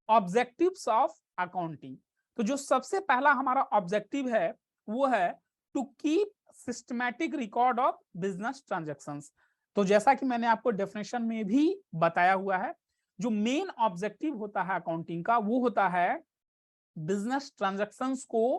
Objectives of accounting. तो जो सबसे पहला हमारा ऑब्जेक्टिव है वो है to keep systematic record of business transactions. तो जैसा कि मैंने आपको डेफिनेशन में भी बताया हुआ है, जो मेन ऑब्जेक्टिव होता है अकाउंटिंग का वो होता है बिजनेस ट्रांजैक्शंस को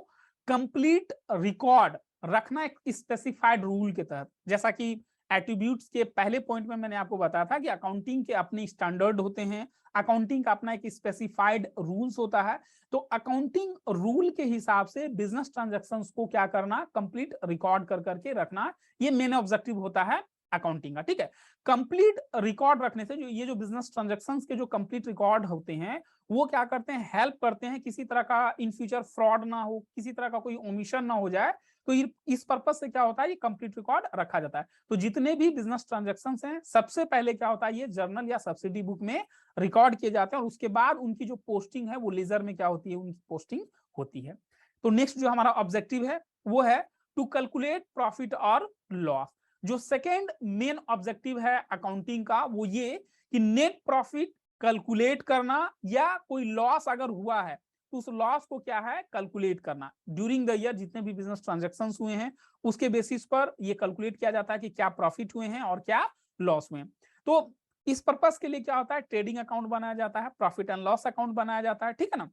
कंप्लीट रिकॉर्ड रखना एक स्पेसिफाइड रूल के तहत। जैसा कि एट्रीब्यूट्स के पहले पॉइंट में मैंने आपको बताया था कि अकाउंटिंग के अपने स्टैंडर्ड होते हैं, अकाउंटिंग का अपना एक स्पेसिफाइड रूल्स होता है। तो अकाउंटिंग रूल के हिसाब से बिजनेस ट्रांजैक्शंस को क्या करना, कंप्लीट रिकॉर्ड कर करके रखना, ये मेन ऑब्जेक्टिव होता है अकाउंटिंग का। ठीक है, कंप्लीट रिकॉर्ड रखने से जो बिजनेस ट्रांजैक्शंस के जो कंप्लीट रिकॉर्ड होते हैं वो क्या करते हैं, हेल्प करते हैं किसी तरह का इन फ्यूचर फ्रॉड ना हो, किसी तरह का कोई ओमिशन ना हो जाए। तो इस पर्पज से क्या होता है, ये कंप्लीट रिकॉर्ड रखा जाता है। तो जितने भी बिजनेस ट्रांजैक्शंस हैं सबसे पहले क्या होता है, ये जर्नल या सब्सिडी बुक में रिकॉर्ड किए जाते हैं और उसके बाद उनकी जो पोस्टिंग है वो लेजर में क्या होती है, उनकी पोस्टिंग होती है। तो नेक्स्ट जो हमारा ऑब्जेक्टिव है वो है टू कैलकुलेट प्रॉफिट और लॉस। जो सेकेंड मेन ऑब्जेक्टिव है अकाउंटिंग का वो ये कि नेट प्रॉफिट कैलकुलेट करना या कोई लॉस अगर हुआ है तो उस लॉस को क्या है, कैलकुलेट करना। ड्यूरिंग द ईयर जितने भी बिजनेस ट्रांजैक्शंस हुए हैं उसके बेसिस पर ये कैलकुलेट किया जाता है कि क्या प्रॉफिट हुए हैं और क्या लॉस हुए हैं। तो इस पर्पस के लिए क्या होता है, ट्रेडिंग अकाउंट बनाया जाता है, प्रॉफिट एंड लॉस अकाउंट बनाया जाता है। ठीक है ना,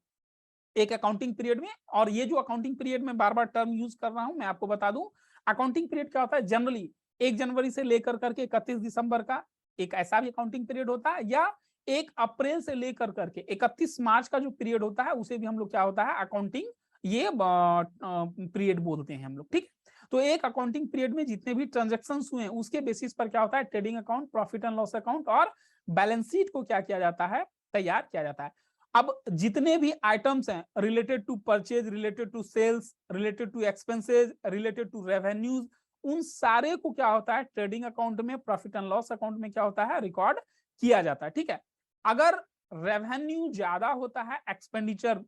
एक अकाउंटिंग पीरियड में। और ये जो अकाउंटिंग पीरियड में बार बार टर्म यूज कर रहा हूं, मैं आपको बता दूं, अकाउंटिंग पीरियड क्या होता है, जनरली 1 जनवरी से लेकर करके 31 दिसंबर का एक ऐसा भी अकाउंटिंग पीरियड होता है, या 1 अप्रैल से लेकर करके 31 मार्च का जो पीरियड होता है उसे भी हम लोग क्या होता है, अकाउंटिंग ये पीरियड बोलते हैं हम लोग। ठीक, तो एक अकाउंटिंग पीरियड में जितने भी ट्रांजेक्शन हुए हैं उसके बेसिस पर क्या होता है, trading account, profit and loss account और बैलेंस शीट को क्या किया जाता है, तैयार किया जाता है। अब जितने भी आइटम्स हैं related to purchase, related to sales, related to expenses, related to revenues, उन सारे को क्या होता है ट्रेडिंग अकाउंट में, प्रॉफिट एंड लॉस अकाउंट में क्या होता है, रिकॉर्ड किया जाता है। ठीक है, अगर रेवेन्यू ज्यादा होता है एक्सपेंडिचर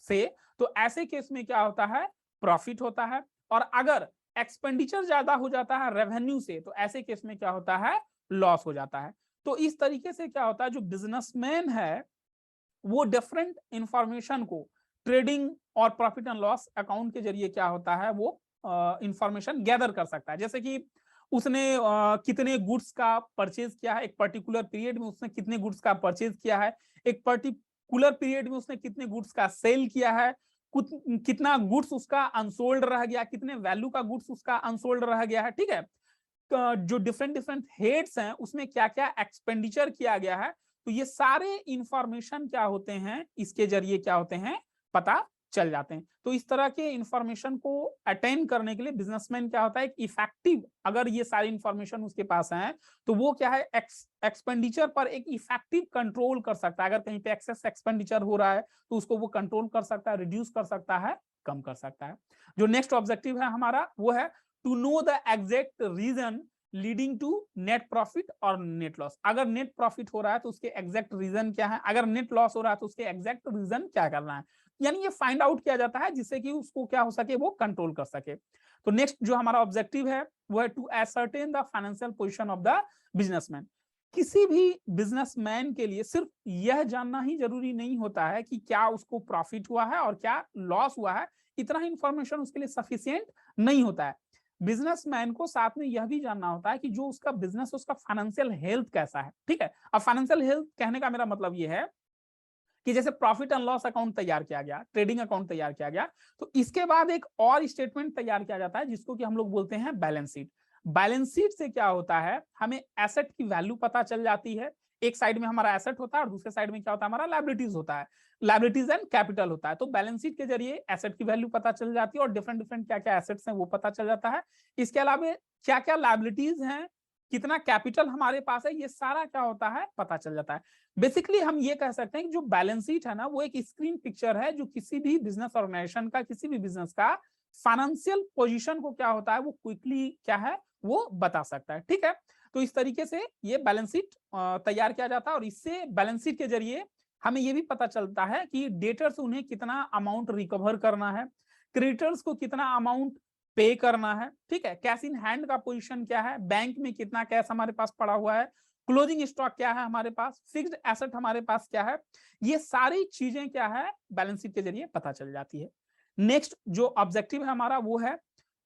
से तो ऐसे केस में क्या होता है, प्रॉफिट होता है। और अगर एक्सपेंडिचर ज्यादा हो जाता है रेवेन्यू से तो ऐसे केस में क्या होता है, लॉस हो जाता है। तो इस तरीके से क्या होता है, जो बिजनेसमैन है वो डिफरेंट इंफॉर्मेशन को ट्रेडिंग और प्रॉफिट एंड लॉस अकाउंट के जरिए क्या होता है, वो इंफॉर्मेशन गैदर कर सकता है। जैसे कि उसने कितने गुड्स का परचेज किया है एक पर्टिकुलर पीरियड में, उसने कितने गुड्स का परचेज किया है एक पर्टिकुलर पीरियड में, उसने कितने गुड्स का सेल किया है, कितना गुड्स उसका अनसोल्ड रह गया, कितने वैल्यू का गुड्स उसका अनसोल्ड रह गया है। ठीक है, जो डिफरेंट डिफरेंट हेड्स हैं उसमें क्या क्या एक्सपेंडिचर किया गया है, तो ये सारे इंफॉर्मेशन क्या होते हैं, इसके जरिए क्या होते हैं, पता चल जाते हैं। तो इस तरह के इंफॉर्मेशन को अटेंड करने के लिए बिजनेसमैन क्या होता है, एक इफेक्टिव, अगर ये सारी इंफॉर्मेशन उसके पास है तो वो क्या है, एक्सपेंडिचर पर एक इफेक्टिव कंट्रोल कर सकता है। अगर कहीं पे एक्सेस एक्सपेंडिचर हो रहा है तो उसको वो कंट्रोल कर सकता है, रिड्यूस कर सकता है, कम कर सकता है। जो नेक्स्ट ऑब्जेक्टिव है हमारा वो है to know the exact reason leading to net profit और नेट लॉस। अगर नेट प्रॉफिट हो रहा है तो उसके एग्जैक्ट रीजन क्या है, अगर नेट लॉस हो रहा है तो उसके एग्जैक्ट रीजन क्या करना है, यानी ये फाइंड आउट किया जाता है जिससे कि उसको क्या हो सके, वो कंट्रोल कर सके। तो नेक्स्ट जो हमारा ऑब्जेक्टिव है वो है to ascertain the financial position of the businessman. किसी भी बिजनेसमैन के लिए सिर्फ यह जानना ही जरूरी नहीं होता है कि क्या उसको प्रॉफिट हुआ है और क्या लॉस हुआ है, इतना ही इंफॉर्मेशन उसके लिए सफिशिएंट नहीं होता है। बिजनेसमैन को साथ में यह भी जानना होता है कि जो उसका बिजनेस, उसका फाइनेंशियल हेल्थ कैसा है। ठीक है, अब फाइनेंशियल हेल्थ कहने का मेरा मतलब यह है कि जैसे प्रॉफिट एंड लॉस अकाउंट तैयार किया गया, ट्रेडिंग अकाउंट तैयार किया गया, तो इसके बाद एक और स्टेटमेंट तैयार किया जाता है जिसको कि हम लोग बोलते हैं बैलेंस शीट। बैलेंस शीट से क्या होता है, हमें एसेट की वैल्यू पता चल जाती है। एक साइड में हमारा एसेट होता है और दूसरे साइड में क्या होता है, हमारा लायबिलिटीज होता है, लायबिलिटीज एंड कैपिटल होता है। तो बैलेंस शीट के जरिए एसेट की वैल्यू पता चल जाती है और डिफरेंट डिफरेंट क्या क्या एसेट्स हैं वो पता चल जाता है। इसके अलावा क्या क्या लायबिलिटीज हैं, कितना कैपिटल हमारे पास है, ये सारा क्या होता है, पता चल जाता है। बेसिकली हम ये कह सकते हैं कि जो बैलेंस शीट है ना वो एक स्क्रीन पिक्चर है जो किसी भी बिजनेस ऑर्गेनाइजेशन का, किसी भी बिजनेस का फाइनेंशियल पोजीशन को क्या होता है, वो क्विकली क्या है, वो बता सकता है। ठीक है, तो इस तरीके से ये बैलेंस शीट तैयार किया जाता है और इससे बैलेंस शीट के जरिए हमें ये भी पता चलता है कि डेटर्स उन्हें कितना अमाउंट रिकवर करना है, क्रेडिटर्स को कितना अमाउंट पे करना है। ठीक है, कैश इन हैंड का पोजीशन क्या है, बैंक में कितना कैश हमारे पास पड़ा हुआ है, क्लोजिंग स्टॉक क्या है हमारे पास, फिक्स्ड एसेट हमारे पास क्या है, ये सारी चीजें क्या है बैलेंस शीट के जरिए पता चल जाती है। नेक्स्ट जो ऑब्जेक्टिव है हमारा वो है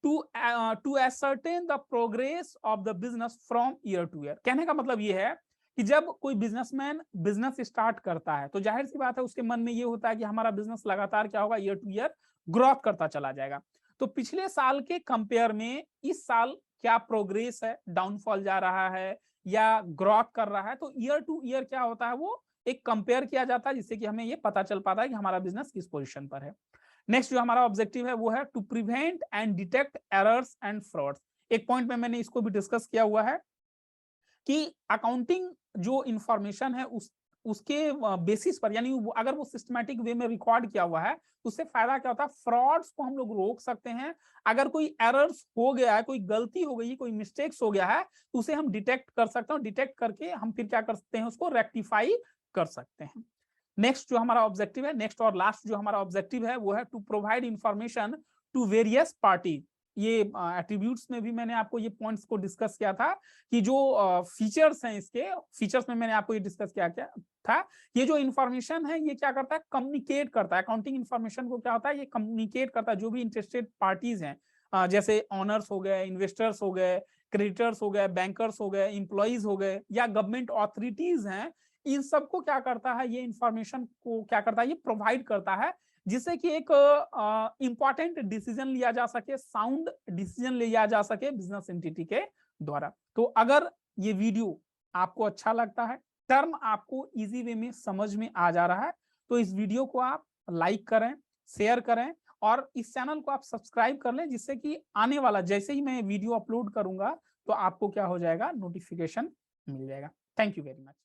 to ascertain the progress of the business from year to year. कहने का मतलब ये है कि जब कोई बिजनेसमैन बिजनेस स्टार्ट करता है तो जाहिर सी बात है उसके मन में ये होता है कि हमारा बिजनेस लगातार क्या होगा, ईयर टू ईयर ग्रोथ करता चला जाएगा। तो पिछले साल के कंपेयर में इस साल क्या प्रोग्रेस है, डाउनफॉल जा रहा है या ग्रोथ कर रहा है, तो ईयर टू ईयर क्या होता है वो एक कंपेयर किया जाता है, जिससे कि हमें ये पता चल पाता है कि हमारा बिजनेस किस पोजीशन पर है। नेक्स्ट जो हमारा ऑब्जेक्टिव है वो है to prevent and detect errors and frauds. एक पॉइंट में मैंने इसको भी डिस्कस किया हुआ है कि अकाउंटिंग जो इंफॉर्मेशन है उसके बेसिस पर, यानी अगर वो सिस्टमैटिक वे में रिकॉर्ड किया हुआ है, उससे फायदा क्या होता है, फ्रॉड्स को हम लोग रोक सकते हैं। अगर कोई एरर्स हो गया है, कोई गलती हो गई, कोई मिस्टेक्स हो गया है, तो उसे हम डिटेक्ट कर सकते हैं, डिटेक्ट करके हम फिर क्या कर सकते हैं, उसको रेक्टिफाई कर सकते हैं। नेक्स्ट जो हमारा ऑब्जेक्टिव है, नेक्स्ट और लास्ट जो हमारा ऑब्जेक्टिव है वो है to provide information to various party. ये एट्रीब्यूट्स में भी मैंने आपको ये पॉइंट्स को डिस्कस किया था कि जो फीचर्स हैं, इसके फीचर्स में मैंने आपको ये डिस्कस किया था, ये जो इंफॉर्मेशन है ये क्या करता है, कम्युनिकेट करता है। अकाउंटिंग इंफॉर्मेशन को क्या होता है, ये कम्युनिकेट करता है जो भी इंटरेस्टेड पार्टीज हैं, जैसे ऑनर्स हो गए, इन्वेस्टर्स हो गए, क्रेडिटर्स हो गए, बैंकर्स हो गए, इंप्लॉइज हो गए, या गवर्नमेंट ऑथोरिटीज हैं, इन सबको क्या करता है, ये इंफॉर्मेशन को क्या करता है, ये प्रोवाइड करता है, जिससे कि एक इंपॉर्टेंट डिसीजन लिया जा सके, साउंड डिसीजन लिया जा सके बिजनेस एंटिटी के द्वारा। तो अगर ये वीडियो आपको अच्छा लगता है, टर्म आपको इजी वे में समझ में आ जा रहा है, तो इस वीडियो को आप लाइक करें, शेयर करें और इस चैनल को आप सब्सक्राइब कर लें, जिससे कि आने वाला जैसे ही मैं वीडियो अपलोड करूंगा तो आपको क्या हो जाएगा, नोटिफिकेशन मिल जाएगा। Thank you very much.